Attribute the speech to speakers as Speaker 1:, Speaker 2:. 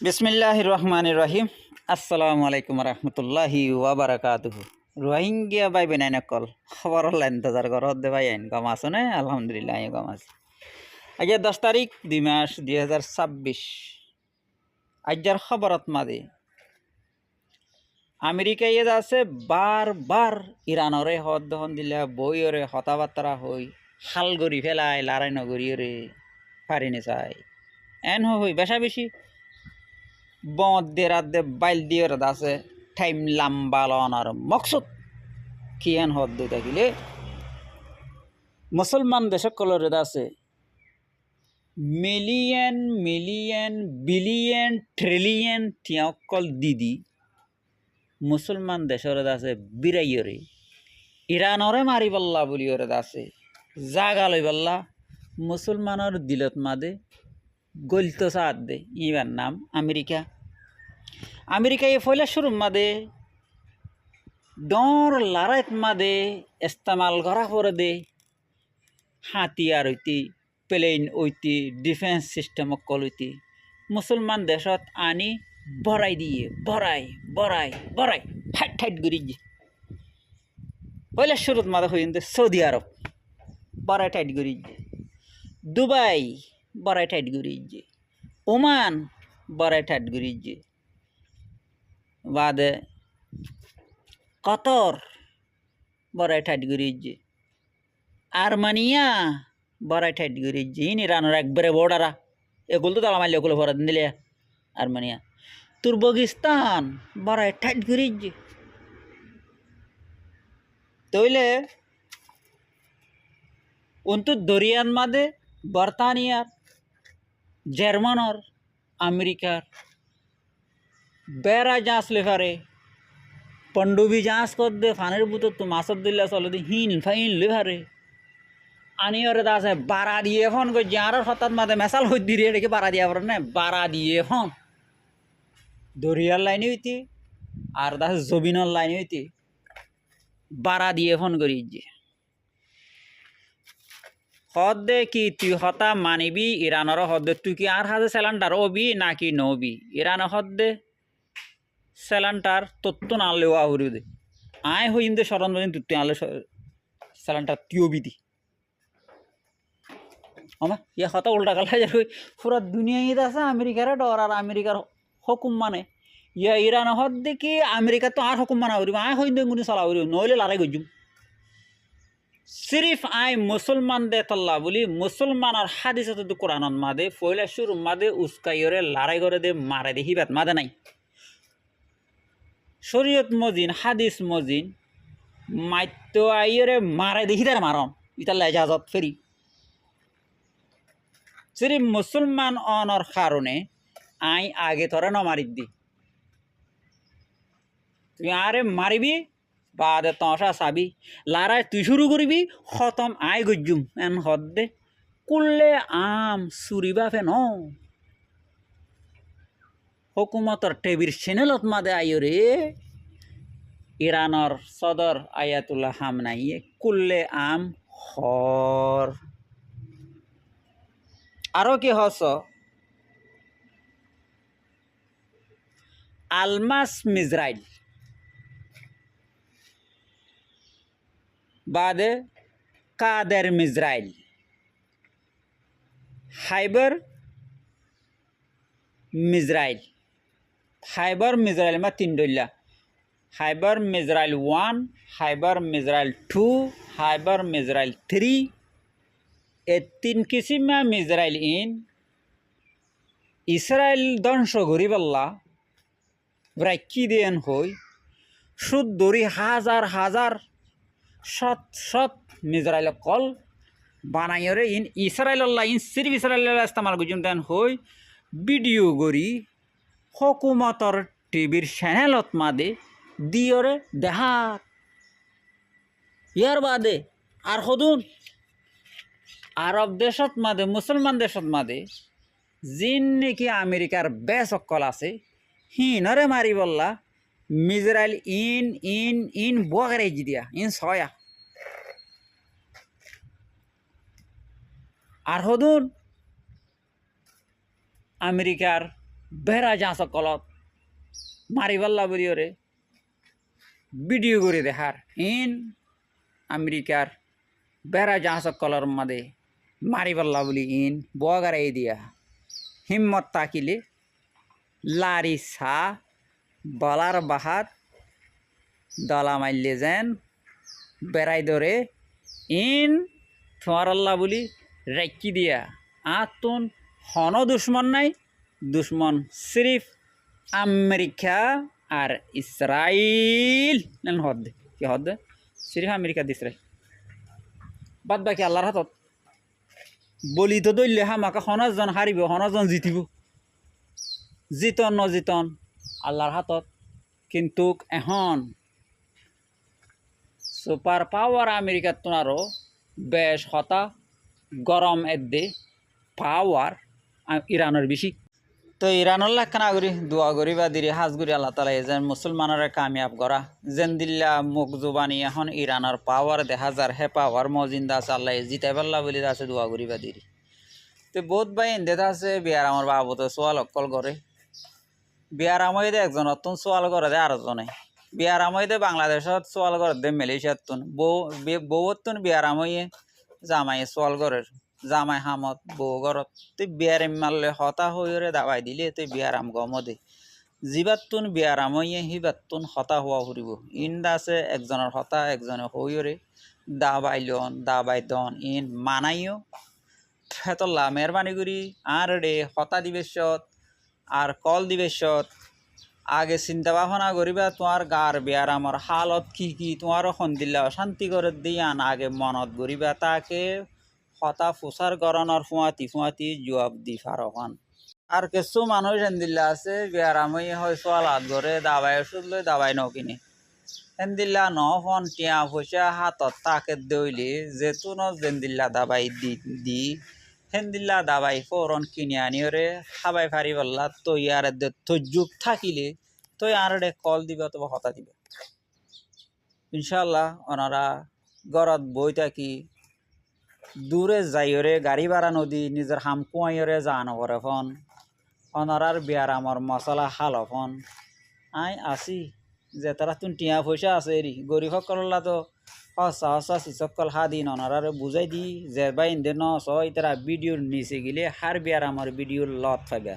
Speaker 1: বিসমিল্লাহির রহমানির রহিম। আসসালামু আলাইকুম রহমতুল্লাহি ওয়াবারাকাতুহু। রোহিঙ্গিয়া ভাই বেনাই নকল খবর ইন্তজার করত দে ভাই আইন গম আছো না? আলহামদুলিল্লাহ আমি গম আছি। আজ 10 তারিখ 2 মাস 2026। আজ্জার খবরত মাদে আমেরিকায় আছে বারবার ইরানরে হদ দহন দিলা বইরে হতাবার্তা হই হাল গড়ি ফেলায় লারাই নগরীরে পারিনে চাই এন হই বেশা বেশি বদে রাতে বাইল দিয়ে আছে টাইম লাম্বা লনার মকসুদ কিয়ান হদ দই থাকিলে মুসলমান দেশকলর আছে মিলিয়ন মিলিয়ন বিলিয়ন ট্রিলিয়ন টিয়াকল দিদি মুসলমান দেশর আছে বিরাইয়রে ইরানরে মারি পাল্লা বলি ওরে আছে জাগা লই পাল্লা মুসলমানের দিলত মাদে গলিত সাদ দে ইবার নাম আমেরিকা। আমেরিকায় ফয়লা শুরু মাদে ডর লারাইত মাদে ইস্তেমাল করা পরে দে হাতিয়ার হইতে প্লেন হইতে ডিফেন্স সিস্টেম অকল হইতে মুসলমান দেশত আনি বড়াই দিয়ে বড়াই বড়াই বড়াই ঠাইট ঠাইট গড়ি পয়লা শুরুত মাদে হইন সৌদি আরব বড়াই ঠাইট গড়ি দুবাই বড়াই ঠাইট গড়ি ওমান বড়াই ঠাইট গড়ি বাদে কতর বড়াই ঠাইট গড়ি আর্মেনিয়া বড়াই ঠাইট গড়ি ইন ইরানের একবারে বর্ডারা এগুলো তো তালা মারলে ওগুলো ভরা দিলে আর্মেনিয়া তুর্কমেনিস্তান বড়াই ঠাইট গড়ি তইলে অন্তু দরিয়ান মাদে বর্তানিয়ার জার্মানর আমেরিকার বেড়া জাঁচ লেফারে পণ্ডুবি জাঁচ কর দে ফানের বুতর তো মাছর দিল্লা চলে দে হিন ফাইন লেফারে আনি ওরে দাসে বাড়া দিয়ে ফোন করছি আর হঠাৎ মাঝে মেশাল হই দিয়ে রেখে বাড়া দিয়ে পড়ে না বাড়া দিয়ে ফোন দরিয়ার লাইনে হইতে আর দাস জবিনর লাইনে হইতে বাড়া দিয়ে ফোন করি হদ দে কি তুই হতা মানিবি ইরানের হদ দে তুই কি আর হাজে স্যালান্ডার ওবি নাকি নবি ইরান হদ দে স্যালান্টার তত্ত্ব না আনলেও আহুরি দে আয় হইন দে স্মরণ বদিন তুই আনলে স্যালান্টার তুইও দি আমা ইয়া হতা উল্টা কাল হাজার হই পুরা দুনিয়া ঈদ আছে আমেরিকার ডর আর আমেরিকার হুকুম মানে ইয়া ইরান হদ দে কি আমেরিকা তো আর হুকুম মানা হইব আয় হইন দে গুনি চলা হইব নইলে লারাই গজুম সিরিফ আই মুসলমান দে তল্লা বলি মুসলমান আর হাদিসত তো কোরআনত মাদে ফয়লা শুরু মাদে উস্কাইরে লড়াই করে দে মারে দে হিবাত মাদে নাই শরীয়ত মজিন হাদিস মজিন মাত্য আইরে মারে দেখি তার মারন ইতার এজাজত ফেরি সিরিফ মুসলমান অনর কারণে আই আগে তোরা ন মারি দি তুই আরে মারিবি বাদে তসা চাবি লারাই তুই শুরু করবি খতম আই গজ্জুম এন হদ দে কুললে আম চুরিবা ফেন হুকুমতর টেবির চেনেলত মাদে আইও রে ইরানর সদর আয়াতুল্লাহ হামনাইয়ে কুললে আম হর আরো কি হস আলমাস মিজরাইল বাদে কাদের মিজরাইল হাইবার মিজরাইল হাইবার মিজরাইল মা তিন ডইলা হাইবার মিজরাইল 1 হাইবার মিজরাইল 2 হাইবার মিজরাইল 3 এ তিন কিসিমা মিজরাইল ইন ইসরায়েল ধ্বংস করি পাল্লা রাখি দেন হই সুদ দরি হাজার হাজার শত শত মিজরাইল কল বানাইরে ইন ইসরায়েল্লাহ ইন সিরিফ ইসরায়েল্লাহ ইস্তেমাল গুজুম দেন হই ভিডিও গড়ি হকুমতর টিভির চ্যানেলত মাদে দিয়রে দেহাত ইয়ার বাদে আর সদুন আরব দেশত মাদে মুসলমান দেশত মাদে জিন নাকি আমেরিকার বেশ অকল আছে হিনরে মারি বললা মিজরাইল ইন ইন ইন বগরে দিয়া ইন ছয়া আর হদুন আমেরিকার বেড়া যা সকলত মারিবাল্লা বলি ওরে ভিডিও করে দেখার ইন আমেরিকার বেড়া যা সকলের মাদে মারিবাল্লা বলি ইন বগারাই দিয়া হিম্মত তাকিলে লারি সা বলার বাহাত দলা মাইলে যেন বেড়াই ধরে ইন তোমার আল্লাহ বলি রাখি দিয়া আতুন হন দুশ্মন নাই দুশ্মন সিরিফ আমেরিকা আর ইসরাইল হদ কি হদ সিরিফ আমেরিকা ইসরাইল বাদ বাকি আল্লাহর হাতত বলি তো দৈলে হামাকা হনজন হারিব হনজন জিতিব জিতন নজিতন আল্লাহর হাতত কিন্তু এখন সুপার পাওয়ার আমেরিকার তোনারও বেশ হতা গরম এদে পাওয়ার ইরানের বেশি তো ইরানের লেখানা করি দোয়া করি বা দিরি হাজ করি আল্লাহ তালা যেন মুসলমানের কামিয়াব করা যেন দিল্লা মুখ জুবানি এখন ইরানের পাওয়ার দেখা যার হে পাওয়ার মজিন্দা আছে আল্লাহ জিতাই পাল্লা বলি আছে দোয়া করি বা দিরি তো বহুত ভাই এনদেতা আছে বিয়ার আমার বাবুতে সোয়াল অকল করে বিয়ার আমইদে একজন অতন সোয়াল করে দে আরেকজনে বিয়ার আমইদে বাংলাদেশত সোয়াল করে দে মালয়েশিয়াত তুন বউতুন বিয়ার আমইয়ে জামাই সোয়াল করে জামাই হামত বউ ঘরত তুই বিয়ার মারলে হতা হইরে দাবাই দিলে তুই বিয়ার আম গমদে জিবাতুন বিয়ার আমইয়ে হিবাতুন হতা হওয়া ফুরিব ইন্দা আছে একজনের হতা একজনে হইরে দাবাইলন দাবাই দন ইন মানাইও ফেতল্লা মেহরবানি করি আর রে হতা দিবেশত আর কল দিবেশত আগে চিন্তা ভাবনা করিবা তোমার গার বিয়ার আমার হালত কি তোমার সন্দিল্লা শান্তি করে দিয়ান আগে মনত করিবা তাকে হতা ফুসার গরণর ফুয়াতি জবাব দি ফারহান আর কিছু মানুষ হেন্দিল্লা আছে বিয়ার আমি হয় সোয়ালাত করে দাবাই ওষুধ লই দাবাই নকিনে হেন্দিল্লা ন ফোন টিয়া পয়সা হাতত তাকে দইলে যেতুন জেন্দিল্লা দাবাই দি হেন্দিল্লা দাবাই ফোরন কিনে আনিওরে খাবাই ফারি বললা তৈ আর ধৈর্যুগ থাকিলে তৈ আর কল দিবে অথবা হতা দিবে ইনশাল্লাহ ওনারা গরত বই থাকি দূরে যাইরে গাড়ি ভাড়া নদী নিজের হাম কুয়াইরে যান করে ফোন ওনারার বিয়ার আমার মশলা হাল ফোন আই আসি যে তারা তুন টিয়া পয়সা আছে এরি গরিব সকল্লা তো হসা সকল হা দিন ওনারা বুঝাই দি যে বাইন দে ন তারা ভিডিওর নিচে গেলে হার বিয়ার আমার ভিডিওর লত পাইবা